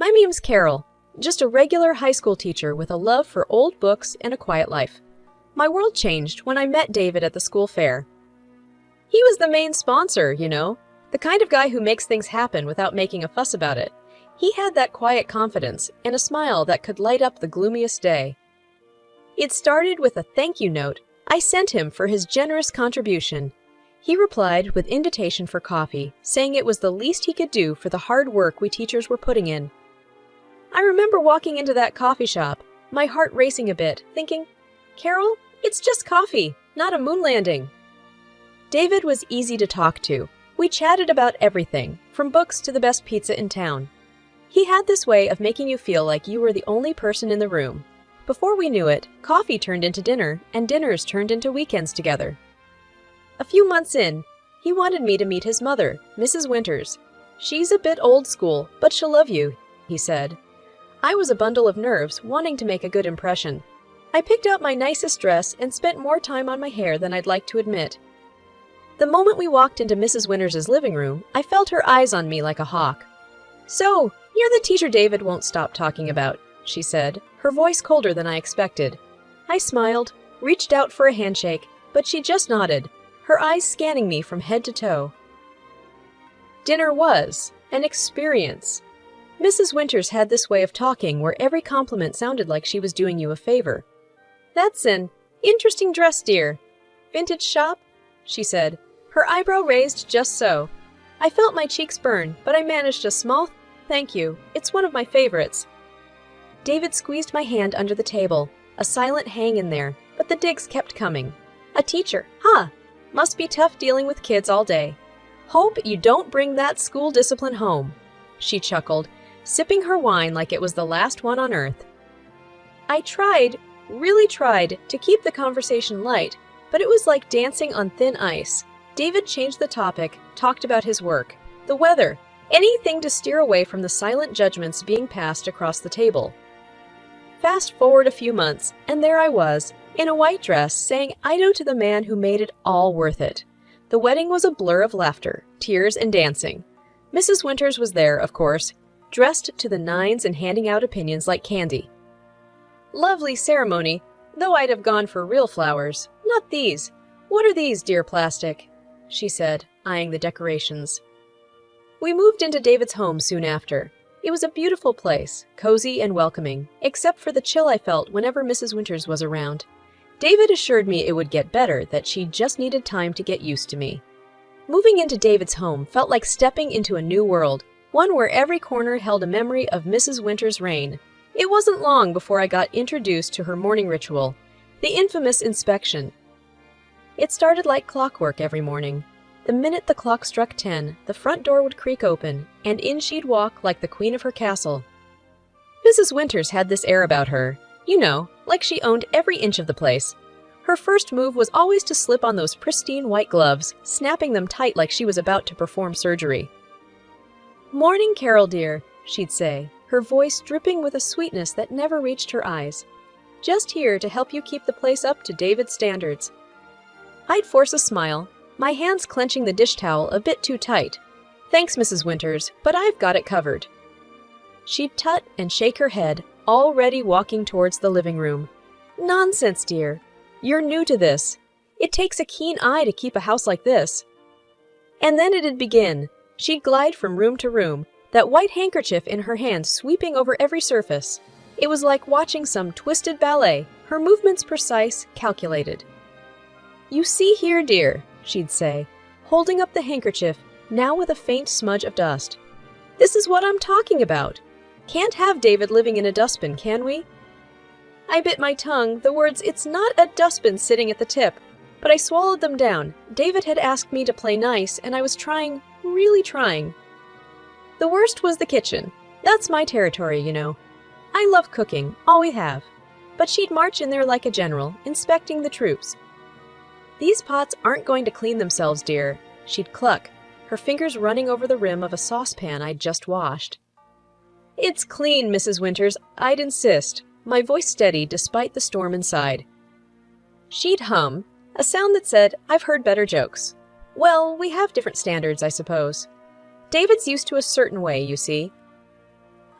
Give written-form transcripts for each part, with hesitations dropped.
My name's Carol, just a regular high school teacher with a love for old books and a quiet life. My world changed when I met David at the school fair. He was the main sponsor, the kind of guy who makes things happen without making a fuss about it. He had that quiet confidence and a smile that could light up the gloomiest day. It started with a thank you note I sent him for his generous contribution. He replied with invitation for coffee, saying it was the least he could do for the hard work we teachers were putting in. I remember walking into that coffee shop, my heart racing a bit, thinking, Carol, it's just coffee, not a moon landing. David was easy to talk to. We chatted about everything, from books to the best pizza in town. He had this way of making you feel like you were the only person in the room. Before we knew it, coffee turned into dinner, and dinners turned into weekends together. A few months in, he wanted me to meet his mother, Mrs. Winters. She's a bit old school, but she'll love you, he said. I was a bundle of nerves, wanting to make a good impression. I picked out my nicest dress and spent more time on my hair than I'd like to admit. The moment we walked into Mrs. Winters' living room, I felt her eyes on me like a hawk. So, you're the teacher David won't stop talking about, she said, her voice colder than I expected. I smiled, reached out for a handshake, but she just nodded, her eyes scanning me from head to toe. Dinner was an experience. Mrs. Winters had this way of talking where every compliment sounded like she was doing you a favor. That's an interesting dress, dear. Vintage shop? She said, her eyebrow raised just so. I felt my cheeks burn, but I managed a small thank you. It's one of my favorites. David squeezed my hand under the table, a silent hang in there, but the digs kept coming. A teacher, huh? Must be tough dealing with kids all day. Hope you don't bring that school discipline home. She chuckled, sipping her wine like it was the last one on earth. I really tried, to keep the conversation light, but it was like dancing on thin ice. David changed the topic, talked about his work, the weather, anything to steer away from the silent judgments being passed across the table. Fast forward a few months, and there I was, in a white dress, saying I do to the man who made it all worth it. The wedding was a blur of laughter, tears, and dancing. Mrs. Winters was there, of course, dressed to the nines and handing out opinions like candy. Lovely ceremony, though I'd have gone for real flowers, not these. What are these, dear plastic? She said, eyeing the decorations. We moved into David's home soon after. It was a beautiful place, cozy and welcoming, except for the chill I felt whenever Mrs. Winters was around. David assured me it would get better, that she just needed time to get used to me. Moving into David's home felt like stepping into a new world, one where every corner held a memory of Mrs. Winters' reign. It wasn't long before I got introduced to her morning ritual, the infamous inspection. It started like clockwork every morning. The minute the clock struck 10, the front door would creak open, and in she'd walk like the queen of her castle. Mrs. Winters had this air about her, like she owned every inch of the place. Her first move was always to slip on those pristine white gloves, snapping them tight like she was about to perform surgery. "Morning, Carol dear," she'd say, her voice dripping with a sweetness that never reached her eyes. "Just here to help you keep the place up to David's standards." I'd force a smile, my hands clenching the dish towel a bit too tight. "Thanks, Mrs. Winters, but I've got it covered." She'd tut and shake her head, already walking towards the living room. "Nonsense, dear. You're new to this. It takes a keen eye to keep a house like this." And then it'd begin. She'd glide from room to room, that white handkerchief in her hand sweeping over every surface. It was like watching some twisted ballet, her movements precise, calculated. "You see here, dear," she'd say, holding up the handkerchief, now with a faint smudge of dust. "This is what I'm talking about. Can't have David living in a dustbin, can we?" I bit my tongue, the words, "It's not a dustbin," sitting at the tip, but I swallowed them down. David had asked me to play nice, and I was trying, really trying. The worst was the kitchen. That's my territory, I love cooking, always have. But she'd march in there like a general, inspecting the troops. "These pots aren't going to clean themselves, dear," she'd cluck, her fingers running over the rim of a saucepan I'd just washed. "It's clean, Mrs. Winters, I'd insist," my voice steady despite the storm inside. She'd hum, a sound that said, "I've heard better jokes." Well, we have different standards, I suppose. David's used to a certain way, you see.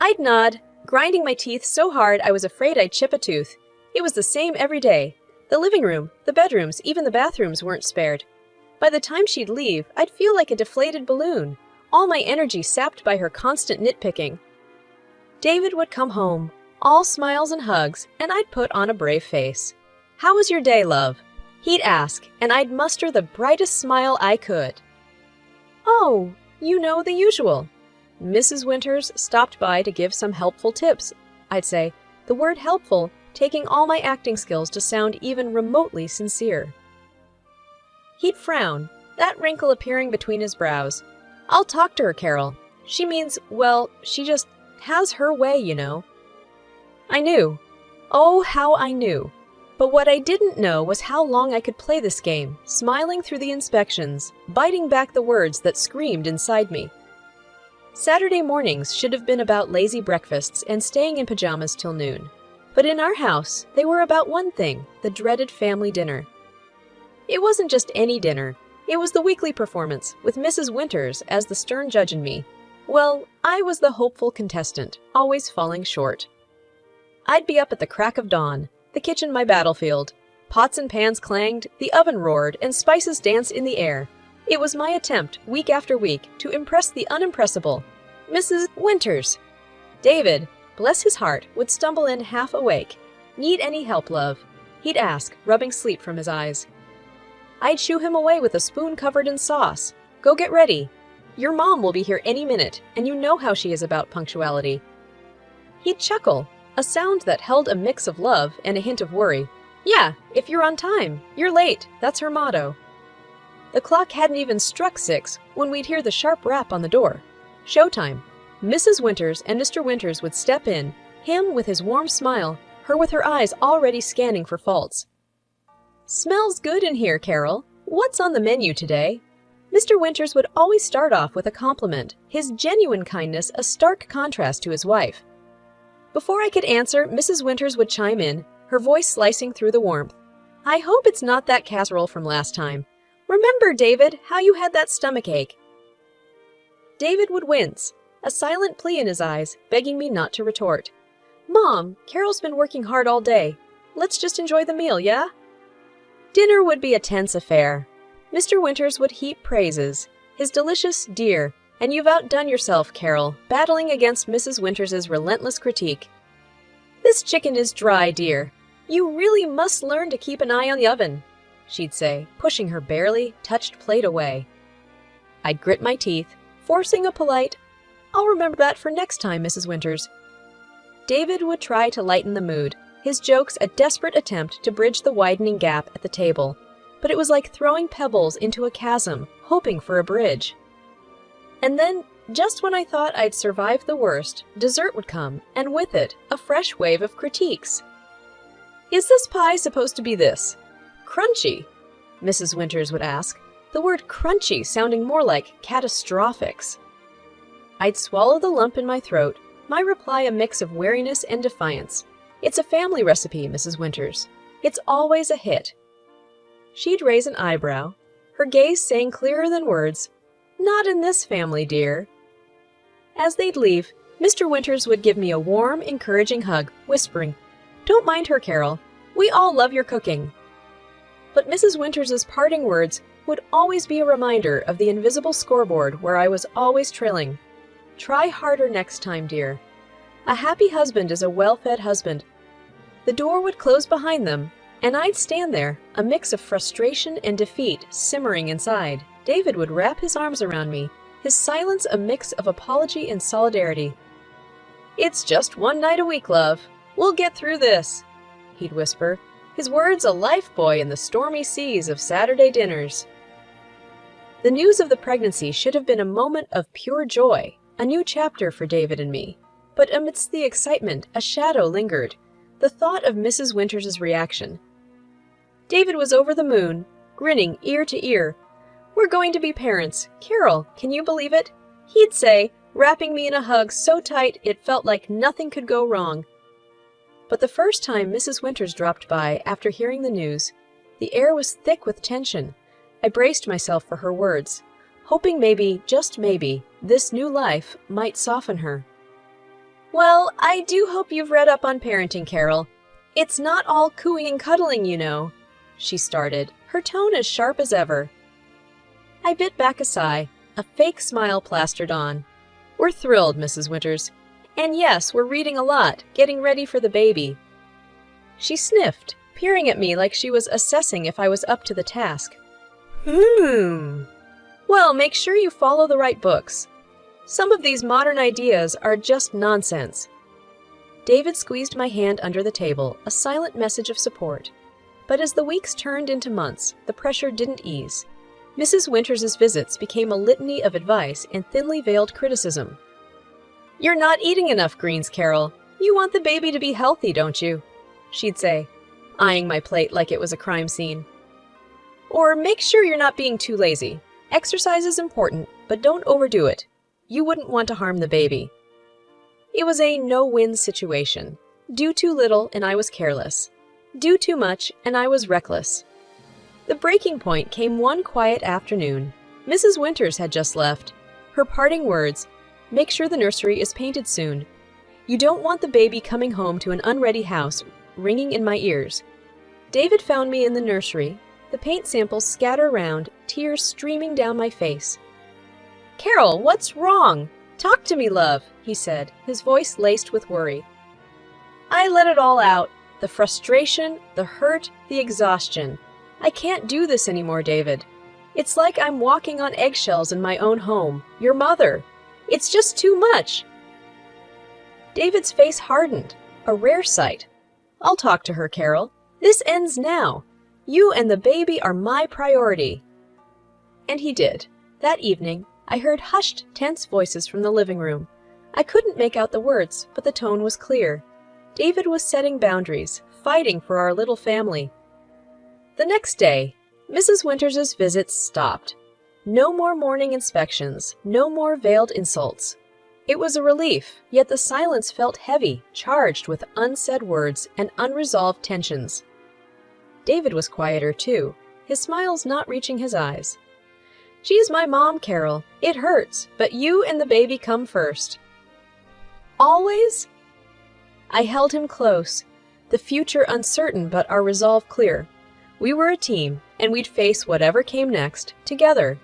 I'd nod, grinding my teeth so hard I was afraid I'd chip a tooth. It was the same every day. The living room, the bedrooms, even the bathrooms weren't spared. By the time she'd leave, I'd feel like a deflated balloon, all my energy sapped by her constant nitpicking. David would come home, all smiles and hugs, and I'd put on a brave face. "How was your day, love?" He'd ask, and I'd muster the brightest smile I could. "Oh, you know, the usual." Mrs. Winters stopped by to give some helpful tips, I'd say, the word helpful taking all my acting skills to sound even remotely sincere. He'd frown, that wrinkle appearing between his brows. "I'll talk to her, Carol. She means, well, she just has her way, you know." I knew. Oh, how I knew. But what I didn't know was how long I could play this game, smiling through the inspections, biting back the words that screamed inside me. Saturday mornings should have been about lazy breakfasts and staying in pajamas till noon. But in our house, they were about one thing, the dreaded family dinner. It wasn't just any dinner. It was the weekly performance, with Mrs. Winters as the stern judge and me. Well, I was the hopeful contestant, always falling short. I'd be up at the crack of dawn, the kitchen my battlefield. Pots and pans clanged, the oven roared, and spices danced in the air. It was my attempt, week after week, to impress the unimpressible, Mrs. Winters. David, bless his heart, would stumble in half awake. "Need any help, love?" he'd ask, rubbing sleep from his eyes. I'd shoo him away with a spoon covered in sauce. "Go get ready. Your mom will be here any minute, and you know how she is about punctuality." He'd chuckle, a sound that held a mix of love and a hint of worry. "Yeah, if you're on time. You're late. That's her motto." The clock hadn't even struck 6 when we'd hear the sharp rap on the door. Showtime. Mrs. Winters and Mr. Winters would step in, him with his warm smile, her with her eyes already scanning for faults. "Smells good in here, Carol. What's on the menu today?" Mr. Winters would always start off with a compliment, his genuine kindness a stark contrast to his wife. Before I could answer, Mrs. Winters would chime in, her voice slicing through the warmth. "I hope it's not that casserole from last time. Remember, David, how you had that stomachache?" David would wince, a silent plea in his eyes, begging me not to retort. "Mom, Carol's been working hard all day. Let's just enjoy the meal, yeah?" Dinner would be a tense affair. Mr. Winters would heap praises, his delicious "dear," and "you've outdone yourself, Carol," battling against Mrs. Winters's relentless critique. "This chicken is dry, dear. You really must learn to keep an eye on the oven," she'd say, pushing her barely touched plate away. I'd grit my teeth, forcing a polite, "I'll remember that for next time, Mrs. Winters." David would try to lighten the mood, his jokes a desperate attempt to bridge the widening gap at the table, but it was like throwing pebbles into a chasm, hoping for a bridge. And then, just when I thought I'd survived the worst, dessert would come, and with it, a fresh wave of critiques. "Is this pie supposed to be this? Crunchy?" Mrs. Winters would ask, the word crunchy sounding more like catastrophics. I'd swallow the lump in my throat, my reply a mix of wariness and defiance. "It's a family recipe, Mrs. Winters. It's always a hit." She'd raise an eyebrow, her gaze saying clearer than words, "Not in this family, dear." As they'd leave, Mr. Winters would give me a warm, encouraging hug, whispering, "Don't mind her, Carol. We all love your cooking." But Mrs. Winters's parting words would always be a reminder of the invisible scoreboard where I was always trilling. "Try harder next time, dear." A happy husband is a well-fed husband. The door would close behind them, and I'd stand there, a mix of frustration and defeat simmering inside. David would wrap his arms around me, his silence a mix of apology and solidarity. "It's just one night a week, love. We'll get through this," he'd whisper, his words a lifebuoy in the stormy seas of Saturday dinners. The news of the pregnancy should have been a moment of pure joy, a new chapter for David and me. But amidst the excitement, a shadow lingered, the thought of Mrs. Winters's reaction. David was over the moon, grinning ear to ear. "We're going to be parents. Carol, can you believe it?" he'd say, wrapping me in a hug so tight it felt like nothing could go wrong. But the first time Mrs. Winters dropped by after hearing the news, the air was thick with tension. I braced myself for her words, hoping maybe, just maybe, this new life might soften her. Well, I do hope you've read up on parenting, Carol. It's not all cooing and cuddling, you know, she started, her tone as sharp as ever. I bit back a sigh, a fake smile plastered on. We're thrilled, Mrs. Winters. And yes, we're reading a lot, getting ready for the baby. She sniffed, peering at me like she was assessing if I was up to the task. Well, make sure you follow the right books. Some of these modern ideas are just nonsense. David squeezed my hand under the table, a silent message of support. But as the weeks turned into months, the pressure didn't ease. Mrs. Winters' visits became a litany of advice and thinly veiled criticism. You're not eating enough greens, Carol. You want the baby to be healthy, don't you? She'd say, eyeing my plate like it was a crime scene. Or make sure you're not being too lazy. Exercise is important, but don't overdo it. You wouldn't want to harm the baby. It was a no-win situation. Do too little and I was careless. Do too much and I was reckless. The breaking point came one quiet afternoon. Mrs. Winters had just left. Her parting words, "Make sure the nursery is painted soon. You don't want the baby coming home to an unready house," ringing in my ears. David found me in the nursery, the paint samples scatter around, tears streaming down my face. "Carol, what's wrong? Talk to me, love," he said, his voice laced with worry. I let it all out. The frustration, the hurt, the exhaustion. I can't do this anymore, David. It's like I'm walking on eggshells in my own home, your mother. It's just too much. David's face hardened, a rare sight. I'll talk to her, Carol. This ends now. You and the baby are my priority. And he did. That evening, I heard hushed, tense voices from the living room. I couldn't make out the words, but the tone was clear. David was setting boundaries, fighting for our little family. The next day, Mrs. Winters' visits stopped. No more morning inspections, no more veiled insults. It was a relief, yet the silence felt heavy, charged with unsaid words and unresolved tensions. David was quieter too, his smiles not reaching his eyes. She's my mom, Carol. It hurts, but you and the baby come first. Always? I held him close, the future uncertain but our resolve clear. We were a team, and we'd face whatever came next, together.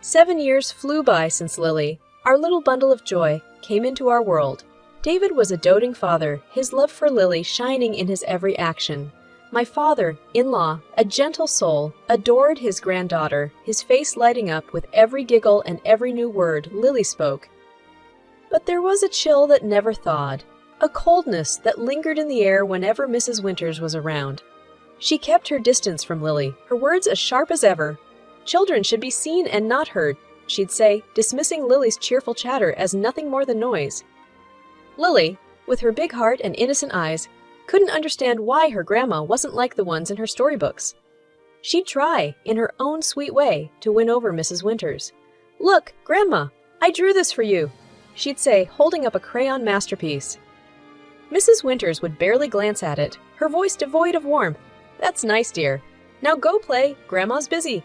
7 years flew by since Lily, our little bundle of joy, came into our world. David was a doting father, his love for Lily shining in his every action. My father-in-law, a gentle soul, adored his granddaughter, his face lighting up with every giggle and every new word Lily spoke. But there was a chill that never thawed, a coldness that lingered in the air whenever Mrs. Winters was around. She kept her distance from Lily, her words as sharp as ever. Children should be seen and not heard, she'd say, dismissing Lily's cheerful chatter as nothing more than noise. Lily, with her big heart and innocent eyes, couldn't understand why her grandma wasn't like the ones in her storybooks. She'd try, in her own sweet way, to win over Mrs. Winters. "Look, Grandma, I drew this for you," she'd say, holding up a crayon masterpiece. Mrs. Winters would barely glance at it, her voice devoid of warmth. "That's nice, dear. Now go play, Grandma's busy."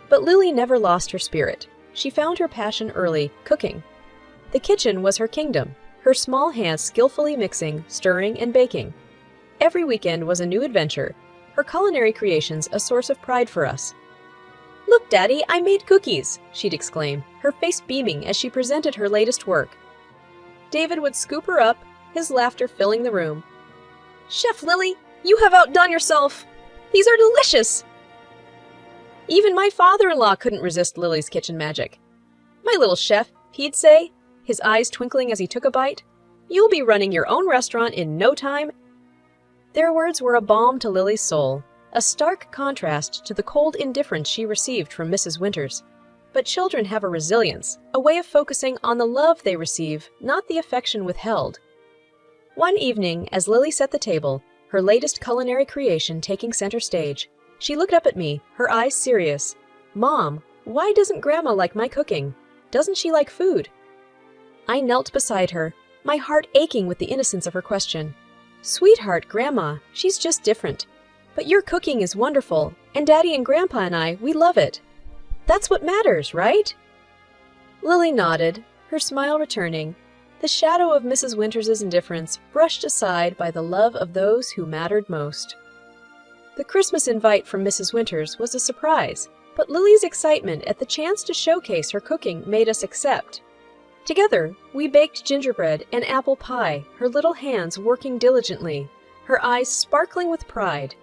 But Lily never lost her spirit. She found her passion early, cooking. The kitchen was her kingdom, her small hands skillfully mixing, stirring, and baking. Every weekend was a new adventure, her culinary creations a source of pride for us. "Look, Daddy, I made cookies," she'd exclaim, her face beaming as she presented her latest work. David would scoop her up, his laughter filling the room. "Chef Lily, you have outdone yourself! These are delicious!" Even my father-in-law couldn't resist Lily's kitchen magic. "My little chef," he'd say, his eyes twinkling as he took a bite, "you'll be running your own restaurant in no time." Their words were a balm to Lily's soul, a stark contrast to the cold indifference she received from Mrs. Winters. But children have a resilience, a way of focusing on the love they receive, not the affection withheld. One evening, as Lily set the table, her latest culinary creation taking center stage, she looked up at me, her eyes serious. "Mom, why doesn't Grandma like my cooking? Doesn't she like food?" I knelt beside her, my heart aching with the innocence of her question. "Sweetheart, Grandma, she's just different. But your cooking is wonderful, and Daddy and Grandpa and I, we love it. That's what matters, right?" Lily nodded, her smile returning. the shadow of Mrs. Winters's indifference brushed aside by the love of those who mattered most. The Christmas invite from Mrs. Winters was a surprise, but Lily's excitement at the chance to showcase her cooking made us accept. Together, we baked gingerbread and apple pie, her little hands working diligently, her eyes sparkling with pride.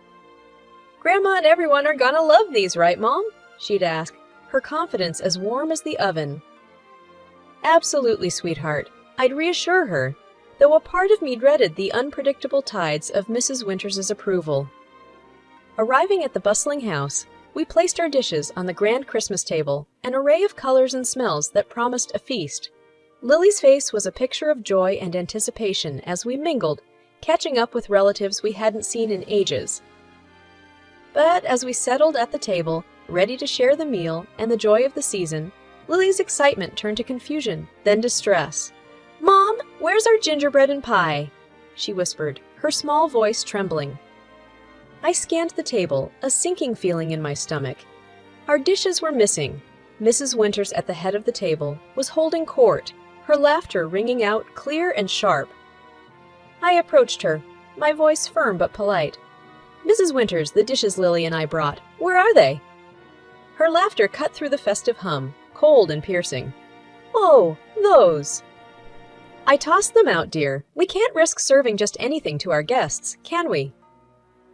"Grandma and everyone are gonna love these, right, Mom?" she'd ask, her confidence as warm as the oven. "Absolutely, sweetheart," I'd reassure her, though a part of me dreaded the unpredictable tides of Mrs. Winters's approval. Arriving at the bustling house, we placed our dishes on the grand Christmas table, an array of colors and smells that promised a feast. Lily's face was a picture of joy and anticipation as we mingled, catching up with relatives we hadn't seen in ages. But as we settled at the table, ready to share the meal and the joy of the season, Lily's excitement turned to confusion, then distress. "Mom, where's our gingerbread and pie?" she whispered, her small voice trembling. I scanned the table, a sinking feeling in my stomach. Our dishes were missing. Mrs. Winters at the head of the table was holding court, her laughter ringing out clear and sharp. I approached her, my voice firm but polite. "Mrs. Winters, the dishes Lily and I brought, where are they?" Her laughter cut through the festive hum, cold and piercing. "Oh, those." "I tossed them out, dear. We can't risk serving just anything to our guests, can we?"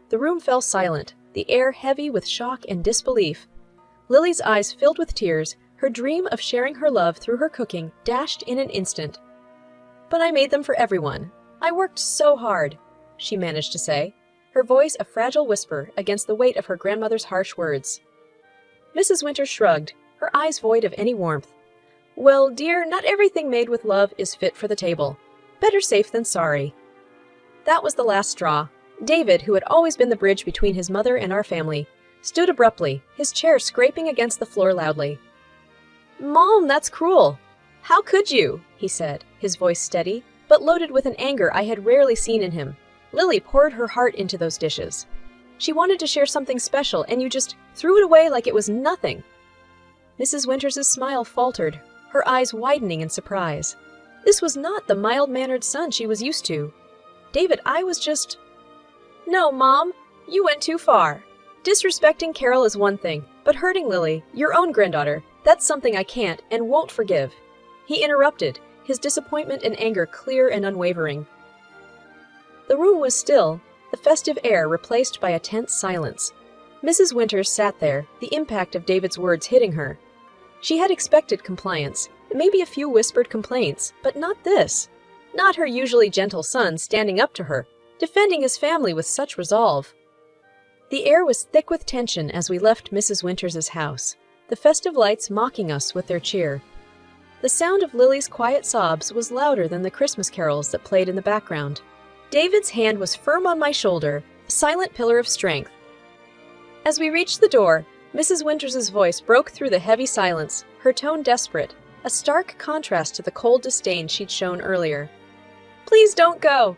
The room fell silent, the air heavy with shock and disbelief. Lily's eyes filled with tears, her dream of sharing her love through her cooking dashed in an instant. "But I made them for everyone. I worked so hard," she managed to say, her voice a fragile whisper against the weight of her grandmother's harsh words. Mrs. Winters shrugged, her eyes void of any warmth. "Well, dear, not everything made with love is fit for the table. Better safe than sorry." That was the last straw. David, who had always been the bridge between his mother and our family, stood abruptly, his chair scraping against the floor loudly. "Mom, that's cruel. How could you?" he said, his voice steady, but loaded with an anger I had rarely seen in him. "Lily poured her heart into those dishes. She wanted to share something special, and you just threw it away like it was nothing." Mrs. Winters's smile faltered, her eyes widening in surprise. This was not the mild-mannered son she was used to. "David, I was just—" "No, Mom, you went too far. Disrespecting Carol is one thing, but hurting Lily, your own granddaughter, that's something I can't and won't forgive." He interrupted, his disappointment and anger clear and unwavering. The room was still, the festive air replaced by a tense silence. Mrs. Winters sat there, the impact of David's words hitting her. She had expected compliance, maybe a few whispered complaints, but not this. Not her usually gentle son standing up to her, defending his family with such resolve. The air was thick with tension as we left Mrs. Winters's house, the festive lights mocking us with their cheer. The sound of Lily's quiet sobs was louder than the Christmas carols that played in the background. David's hand was firm on my shoulder, a silent pillar of strength. As we reached the door, Mrs. Winters's voice broke through the heavy silence, her tone desperate, a stark contrast to the cold disdain she'd shown earlier. "Please don't go.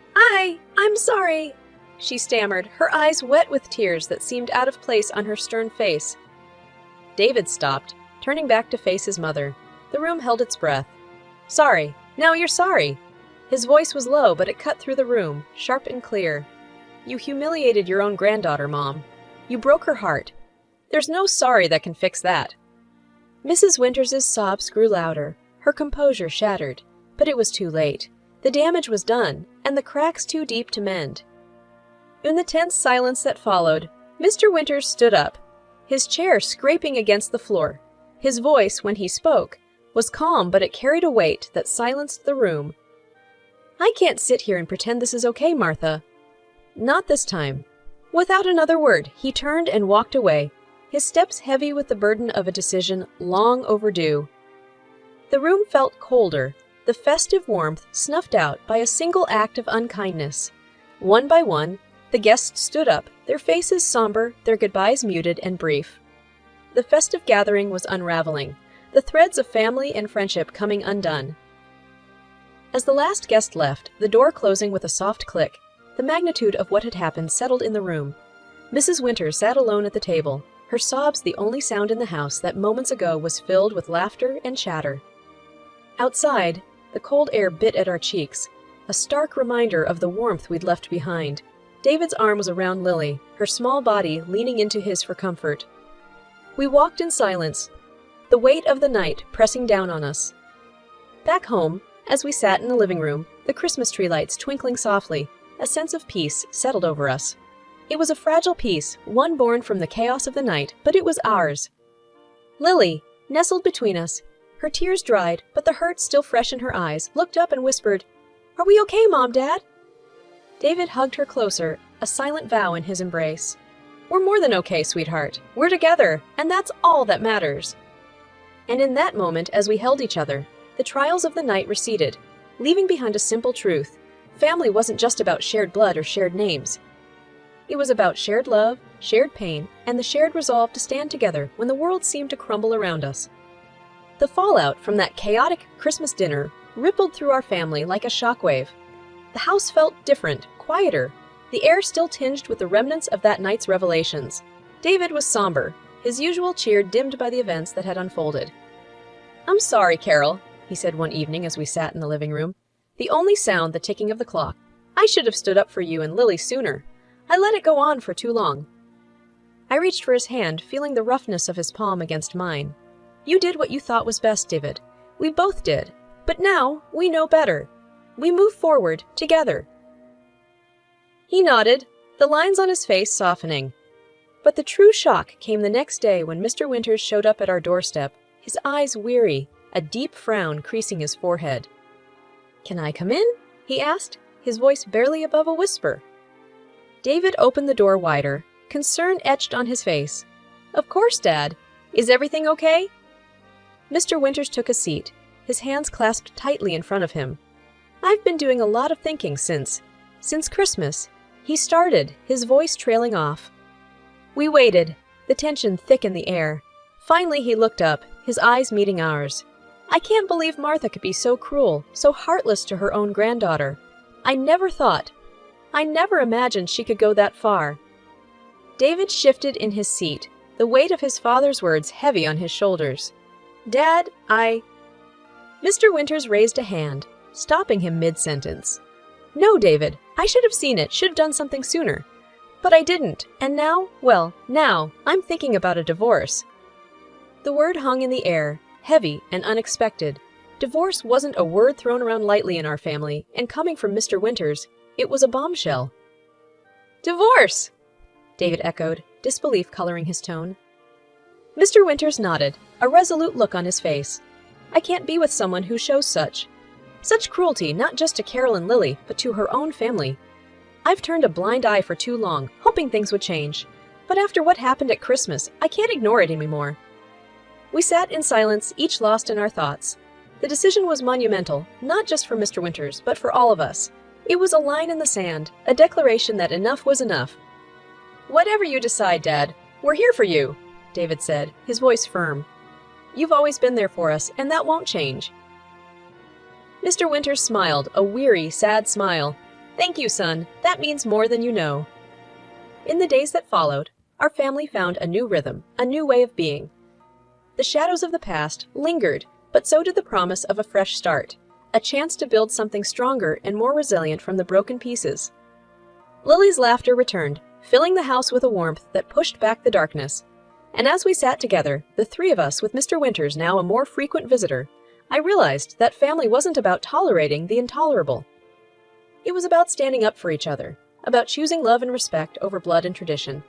I'm sorry," she stammered, her eyes wet with tears that seemed out of place on her stern face. David stopped, turning back to face his mother. The room held its breath. "Sorry. Now you're sorry." His voice was low, but it cut through the room, sharp and clear. "You humiliated your own granddaughter, Mom. You broke her heart. There's no sorry that can fix that." Mrs. Winters's sobs grew louder, her composure shattered, but it was too late. The damage was done, and the cracks too deep to mend. In the tense silence that followed, Mr. Winters stood up, his chair scraping against the floor. His voice, when he spoke, was calm, but it carried a weight that silenced the room. "I can't sit here and pretend this is okay, Martha." "Not this time." Without another word, he turned and walked away, his steps heavy with the burden of a decision long overdue. The room felt colder, the festive warmth snuffed out by a single act of unkindness. One by one, the guests stood up, their faces somber, their goodbyes muted and brief. The festive gathering was unraveling, the threads of family and friendship coming undone. As the last guest left, the door closing with a soft click, the magnitude of what had happened settled in the room. Mrs. Winters sat alone at the table, her sobs the only sound in the house that moments ago was filled with laughter and chatter. Outside, The cold air bit at our cheeks, a stark reminder of the warmth we'd left behind. David's arm was around Lily, her small body leaning into his for comfort. We walked in silence, the weight of the night pressing down on us. Back home, as we sat in the living room, the Christmas tree lights twinkling softly, a sense of peace settled over us. It was a fragile peace, one born from the chaos of the night, but it was ours. Lily, nestled between us, her tears dried, but the hurt still fresh in her eyes, looked up and whispered, "Are we okay, Mom, Dad?" David hugged her closer, a silent vow in his embrace. "We're more than okay, sweetheart. We're together, and that's all that matters." And in that moment, as we held each other, the trials of the night receded, leaving behind a simple truth. Family wasn't just about shared blood or shared names. It was about shared love, shared pain, and the shared resolve to stand together when the world seemed to crumble around us. The fallout from that chaotic Christmas dinner rippled through our family like a shockwave. The house felt different, quieter, the air still tinged with the remnants of that night's revelations. David was somber, his usual cheer dimmed by the events that had unfolded. "I'm sorry, Carol," he said one evening as we sat in the living room. The only sound the ticking of the clock. "I should have stood up for you and Lily sooner. I let it go on for too long." I reached for his hand, feeling the roughness of his palm against mine. "You did what you thought was best, David. We both did. But now, we know better. We move forward, together." He nodded, the lines on his face softening. But the true shock came the next day when Mr. Winters showed up at our doorstep, his eyes weary, a deep frown creasing his forehead. "Can I come in?" he asked, his voice barely above a whisper. David opened the door wider, concern etched on his face. "Of course, Dad. Is everything okay?" Mr. Winters took a seat, his hands clasped tightly in front of him. "I've been doing a lot of thinking since Christmas," he started, his voice trailing off. We waited, the tension thick in the air. Finally he looked up, his eyes meeting ours. "I can't believe Martha could be so cruel, so heartless to her own granddaughter. I never imagined she could go that far." David shifted in his seat, the weight of his father's words heavy on his shoulders. "Dad, Mr. Winters raised a hand, stopping him mid-sentence. "No, David, I should have seen it, should have done something sooner. But I didn't, and now I'm thinking about a divorce." The word hung in the air, heavy and unexpected. Divorce wasn't a word thrown around lightly in our family, and coming from Mr. Winters, it was a bombshell. "Divorce!" David echoed, disbelief coloring his tone. Mr. Winters nodded, a resolute look on his face. "I can't be with someone who shows such cruelty, not just to Carol and Lily, but to her own family. I've turned a blind eye for too long, hoping things would change. But after what happened at Christmas, I can't ignore it anymore." We sat in silence, each lost in our thoughts. The decision was monumental, not just for Mr. Winters, but for all of us. It was a line in the sand, a declaration that enough was enough. "Whatever you decide, Dad, we're here for you," David said, his voice firm. "You've always been there for us, and that won't change." Mr. Winters smiled, a weary, sad smile. "Thank you, son. That means more than you know." In the days that followed, our family found a new rhythm, a new way of being. The shadows of the past lingered, but so did the promise of a fresh start, a chance to build something stronger and more resilient from the broken pieces. Lily's laughter returned, filling the house with a warmth that pushed back the darkness. And as we sat together, the three of us with Mr. Winters now a more frequent visitor, I realized that family wasn't about tolerating the intolerable. It was about standing up for each other, about choosing love and respect over blood and tradition.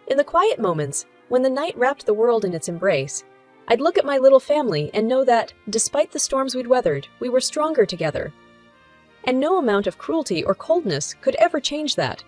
In the quiet moments, when the night wrapped the world in its embrace, I'd look at my little family and know that, despite the storms we'd weathered, we were stronger together. And no amount of cruelty or coldness could ever change that.